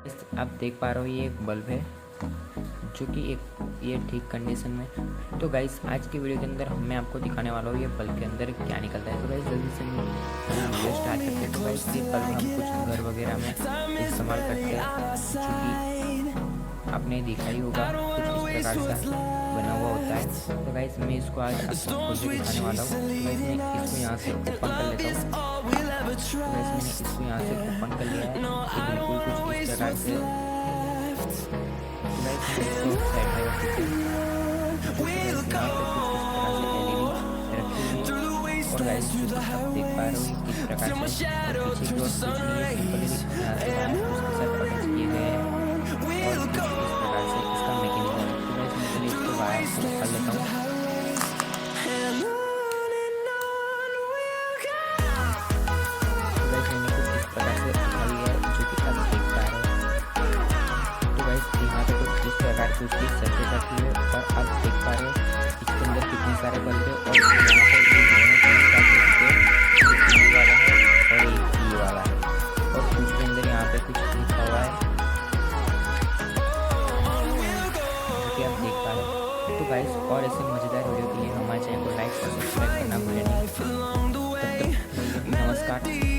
आप देख पा रहे हो ये एक बल्ब है जो कि एक ये ठीक कंडीशन में। तो गाइस आज की वीडियो के अंदर मैं आपको दिखाने वाला हूँ ये बल्ब के अंदर क्या निकलता है। तो गाइस जल्दी से वीडियो स्टार्ट करते हैं। तो गाइस ये बल्ब हम कुछ घर वगैरह में इस्तेमाल करते हैं, जो कि आपने देखा ही होगा कुछ इस प्रकार से बना हुआ होता है। तो गाइस मैं इसको आज आपको खोल के दिखाने वाला हूँ। तो गाइस मैं इसको यहाँ से ओपन कर लेता हूँ। तो गाइस मैंने इसको यहाँ से ओपन कर लिया है, तो बिल्कुल कुछ इस प्रकार से। तो गाइस मैं इसको साइड में रख देते हैं। तो गाइस यहाँ पे कुछ इस तरह से एलईडी रखी हुई है। और गाइस जो कि आप देख पा रहे हो ये किस प्रकार से, और पीछे की ओर कुछ नहीं है, सिंपली यहाँ से वायर उसके साथ अटैच किए गए हैं और कुछ इस प्रकार से इसका मैकेनिज्म है। तो गाइस मैं पहले इसको वायर को निकाल लेता हूँ। तो गाइस मैंने कुछ इस प्रकार से उठा लिया है, जो कि आप देख पा रहे हो। तो गाइस यहाँ पे कुछ इस प्रकार की उसकी सर्किट रखी है और आप देख पा रहे हो इसके अंदर कितने सारे बल्ब है। और यहाँ पे ये दोनों तीन वाला है और एक ये वाला है, और कुछ के अंदर यहाँ पे कुछ लिखा हुआ है जो कि आप देख पा रहे हो। तो गाइस और ऐसे मज़ेदार वीडियो के लिए हमारे चैनल को लाइक और सब्सक्राइब करना भूलें नहीं। तब तक नमस्कार।